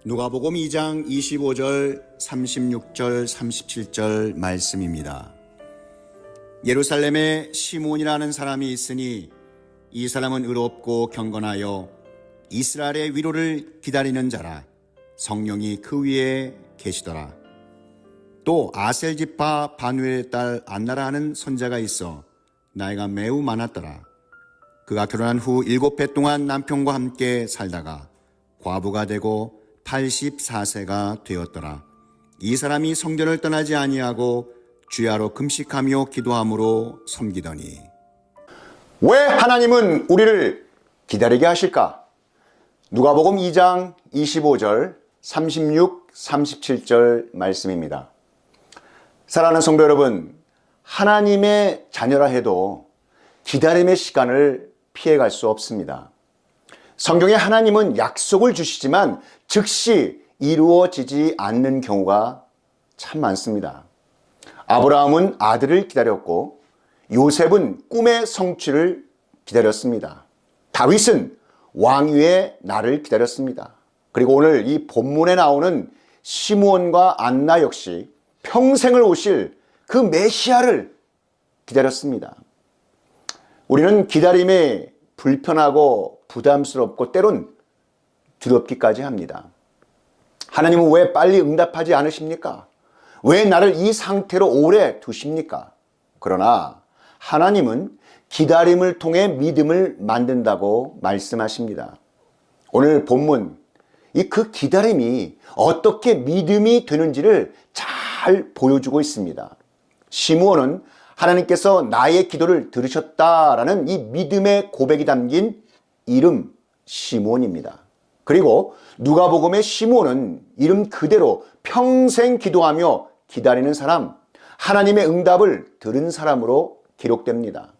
누가복음 2장 25절, 36절, 37절 말씀입니다. 예루살렘에 시몬이라는 사람이 있으니 이 사람은 의롭고 경건하여 이스라엘의 위로를 기다리는 자라. 성령이 그 위에 계시더라. 또 아셀 지파 바누엘의 딸 안나라 하는 손자가 있어 나이가 매우 많았더라. 그가 결혼한 후 7해 동안 남편과 함께 살다가 과부가 되고 84세가 되었더라. 이 사람이 성전을 떠나지 아니하고 주야로 금식하며 기도함으로 섬기더니. 왜 하나님은 우리를 기다리게 하실까? 누가복음 2장 25절, 36, 37절 말씀입니다. 사랑하는 성도 여러분, 하나님의 자녀라 해도 기다림의 시간을 피해갈 수 없습니다. 성경에 하나님은 약속을 주시지만 즉시 이루어지지 않는 경우가 참 많습니다. 아브라함은 아들을 기다렸고 요셉은 꿈의 성취를 기다렸습니다. 다윗은 왕위의 날을 기다렸습니다. 그리고 오늘 이 본문에 나오는 시므온과 안나 역시 평생을 오실 그 메시아를 기다렸습니다. 우리는 기다림에 불편하고 부담스럽고 때론 두렵기까지 합니다. 하나님은 왜 빨리 응답하지 않으십니까? 왜 나를 이 상태로 오래 두십니까? 그러나 하나님은 기다림을 통해 믿음을 만든다고 말씀하십니다. 오늘 본문, 그 기다림이 어떻게 믿음이 되는지를 잘 보여주고 있습니다. 시므온은 하나님께서 나의 기도를 들으셨다라는 이 믿음의 고백이 담긴 이름 시므온입니다. 그리고 누가복음의 시므온은 이름 그대로 평생 기도하며 기다리는 사람, 하나님의 응답을 들은 사람으로 기록됩니다.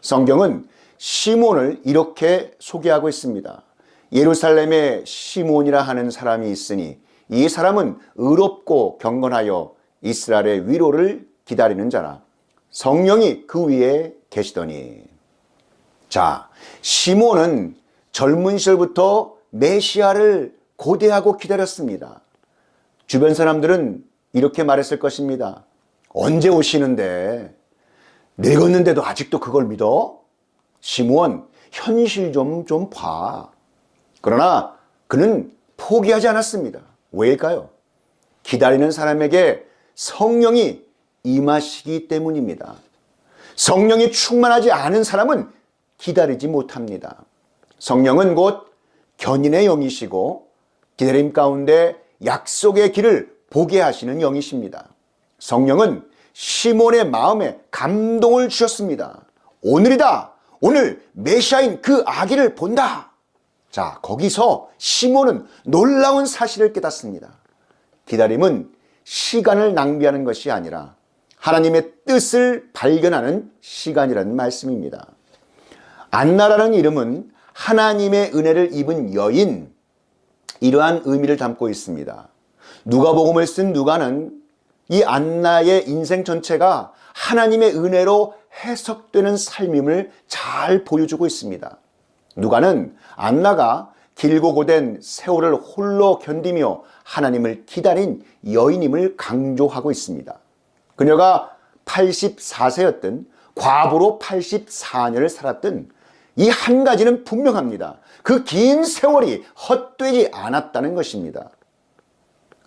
성경은 시므온을 이렇게 소개하고 있습니다. 예루살렘에 시므온이라 하는 사람이 있으니 이 사람은 의롭고 경건하여 이스라엘의 위로를 기다리는 자라. 성령이 그 위에 계시더니. 자, 시므온은 젊은 시절부터 메시아를 고대하고 기다렸습니다. 주변 사람들은 이렇게 말했을 것입니다. 언제 오시는데? 늙었는데도 아직도 그걸 믿어? 시므온, 현실 좀 봐. 그러나 그는 포기하지 않았습니다. 왜일까요? 기다리는 사람에게 성령이 임하시기 때문입니다. 성령이 충만하지 않은 사람은 기다리지 못합니다. 성령은 곧 견인의 영이시고 기다림 가운데 약속의 길을 보게 하시는 영이십니다. 성령은 시몬의 마음에 감동을 주셨습니다. 오늘이다. 오늘 메시아인 그 아기를 본다. 자, 거기서 시몬은 놀라운 사실을 깨닫습니다. 기다림은 시간을 낭비하는 것이 아니라 하나님의 뜻을 발견하는 시간이라는 말씀입니다. 안나라는 이름은 하나님의 은혜를 입은 여인, 이러한 의미를 담고 있습니다. 누가복음을 쓴 누가는 이 안나의 인생 전체가 하나님의 은혜로 해석되는 삶임을 잘 보여주고 있습니다. 누가는 안나가 길고 고된 세월을 홀로 견디며 하나님을 기다린 여인임을 강조하고 있습니다. 그녀가 84세였든 과부로 84년을 살았든 이 한 가지는 분명합니다. 그 긴 세월이 헛되지 않았다는 것입니다.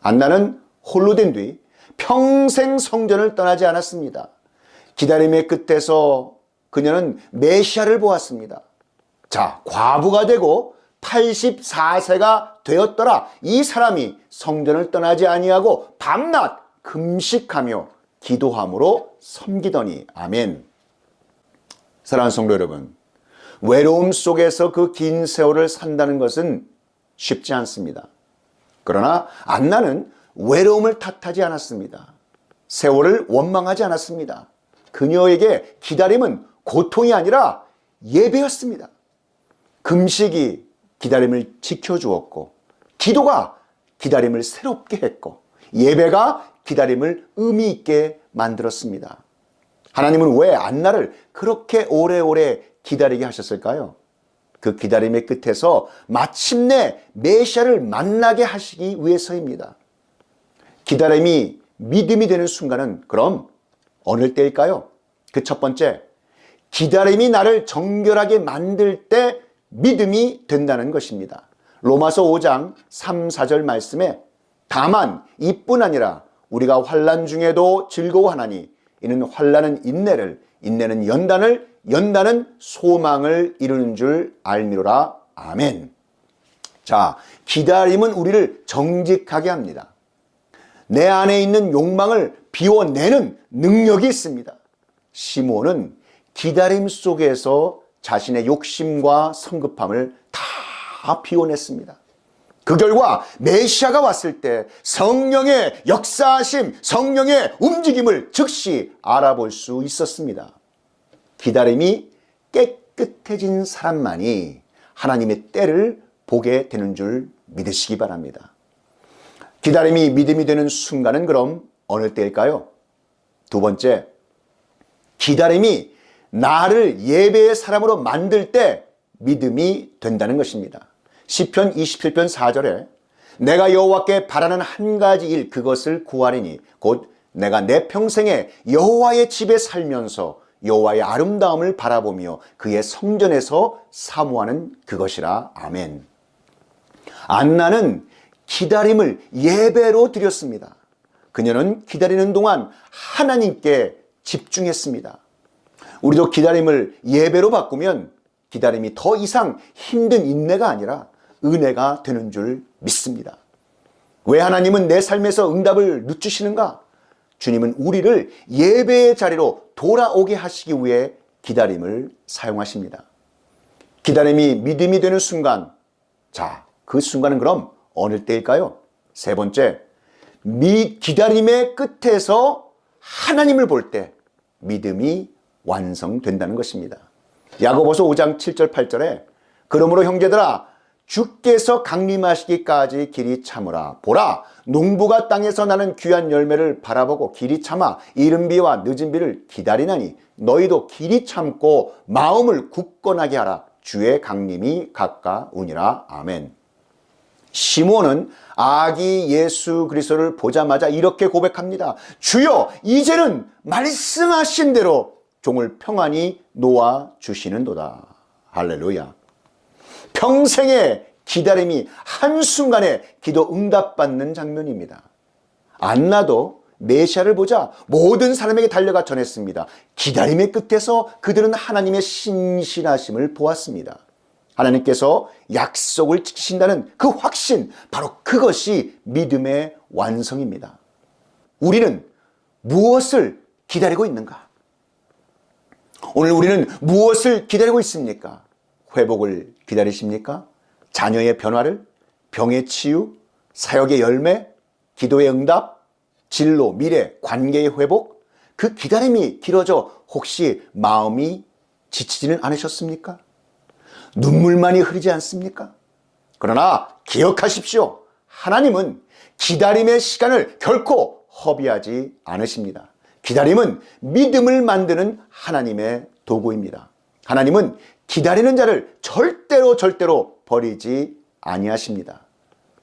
안나는 홀로 된 뒤 평생 성전을 떠나지 않았습니다. 기다림의 끝에서 그녀는 메시아를 보았습니다. 자, 과부가 되고 84세가 되었더라. 이 사람이 성전을 떠나지 아니하고 밤낮 금식하며 기도함으로 섬기더니. 아멘. 사랑하는 성도 여러분, 외로움 속에서 그 긴 세월을 산다는 것은 쉽지 않습니다. 그러나 안나는 외로움을 탓하지 않았습니다. 세월을 원망하지 않았습니다. 그녀에게 기다림은 고통이 아니라 예배였습니다. 금식이 기다림을 지켜주었고, 기도가 기다림을 새롭게 했고, 예배가 기다림을 의미 있게 만들었습니다. 하나님은 왜 안나를 그렇게 오래오래 기다리게 하셨을까요? 그 기다림의 끝에서 마침내 메시아를 만나게 하시기 위해서입니다. 기다림이 믿음이 되는 순간은 그럼 어느 때일까요? 그 첫 번째, 기다림이 나를 정결하게 만들 때 믿음이 된다는 것입니다. 로마서 5장 3, 4절 말씀에 다만 이뿐 아니라 우리가 환난 중에도 즐거워하나니 이는 환난은 인내를, 인내는 연단을, 연단은 소망을 이루는 줄 알미로라. 아멘. 자, 기다림은 우리를 정직하게 합니다. 내 안에 있는 욕망을 비워내는 능력이 있습니다. 시므온은 기다림 속에서 자신의 욕심과 성급함을 다 비워냈습니다. 그 결과 메시아가 왔을 때 성령의 역사하심, 성령의 움직임을 즉시 알아볼 수 있었습니다. 기다림이 깨끗해진 사람만이 하나님의 때를 보게 되는 줄 믿으시기 바랍니다. 기다림이 믿음이 되는 순간은 그럼 어느 때일까요? 두 번째, 기다림이 나를 예배의 사람으로 만들 때 믿음이 된다는 것입니다. 시편 27편 4절에 내가 여호와께 바라는 한 가지 일 그것을 구하리니 곧 내가 내 평생에 여호와의 집에 살면서 여호와의 아름다움을 바라보며 그의 성전에서 사모하는 그것이라. 아멘. 안나는 기다림을 예배로 드렸습니다. 그녀는 기다리는 동안 하나님께 집중했습니다. 우리도 기다림을 예배로 바꾸면 기다림이 더 이상 힘든 인내가 아니라 은혜가 되는 줄 믿습니다. 왜 하나님은 내 삶에서 응답을 늦추시는가? 주님은 우리를 예배의 자리로 돌아오게 하시기 위해 기다림을 사용하십니다. 기다림이 믿음이 되는 순간, 자, 그 순간은 그럼 어느 때일까요? 세 번째, 기다림의 끝에서 하나님을 볼 때 믿음이 완성된다는 것입니다. 야고보서 5장 7절 8절에 그러므로 형제들아 주께서 강림하시기까지 길이 참으라. 보라, 농부가 땅에서 나는 귀한 열매를 바라보고 길이 참아 이른 비와 늦은 비를 기다리나니 너희도 길이 참고 마음을 굳건하게 하라. 주의 강림이 가까우니라. 아멘. 시므온은 아기 예수 그리스도를 보자마자 이렇게 고백합니다. 주여, 이제는 말씀하신 대로 종을 평안히 놓아 주시는도다. 할렐루야. 평생의 기다림이 한순간에 기도 응답받는 장면입니다. 안나도 메시아를 보자 모든 사람에게 달려가 전했습니다. 기다림의 끝에서 그들은 하나님의 신실하심을 보았습니다. 하나님께서 약속을 지키신다는 그 확신, 바로 그것이 믿음의 완성입니다. 우리는 무엇을 기다리고 있는가? 오늘 우리는 무엇을 기다리고 있습니까? 회복을 기다리십니까? 자녀의 변화를? 병의 치유? 사역의 열매? 기도의 응답? 진로, 미래, 관계의 회복? 그 기다림이 길어져 혹시 마음이 지치지는 않으셨습니까? 눈물만이 흐르지 않습니까? 그러나 기억하십시오. 하나님은 기다림의 시간을 결코 허비하지 않으십니다. 기다림은 믿음을 만드는 하나님의 도구입니다. 하나님은 기다리는 자를 절대로 버리지 아니하십니다.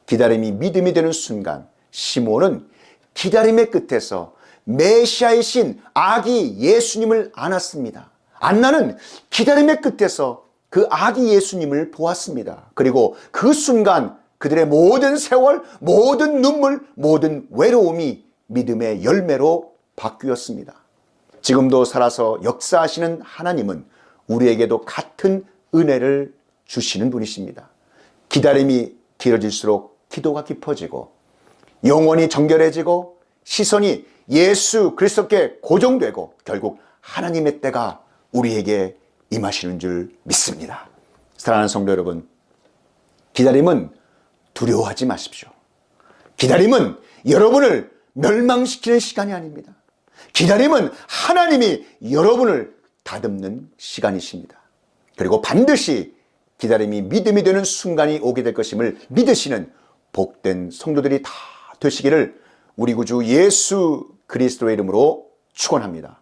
기다림이 믿음이 되는 순간 시므온은 기다림의 끝에서 메시아이신 아기 예수님을 안았습니다. 안나는 기다림의 끝에서 그 아기 예수님을 보았습니다. 그리고 그 순간 그들의 모든 세월, 모든 눈물, 모든 외로움이 믿음의 열매로 바뀌었습니다. 지금도 살아서 역사하시는 하나님은 우리에게도 같은 은혜를 주시는 분이십니다. 기다림이 길어질수록 기도가 깊어지고 영혼이 정결해지고 시선이 예수 그리스도께 고정되고 결국 하나님의 때가 우리에게 임하시는 줄 믿습니다. 사랑하는 성도 여러분, 기다림은 두려워하지 마십시오. 기다림은 여러분을 멸망시키는 시간이 아닙니다. 기다림은 하나님이 여러분을 다듬는 시간이십니다. 그리고 반드시 기다림이 믿음이 되는 순간이 오게 될 것임을 믿으시는 복된 성도들이 다 되시기를 우리 구주 예수 그리스도의 이름으로 축원합니다.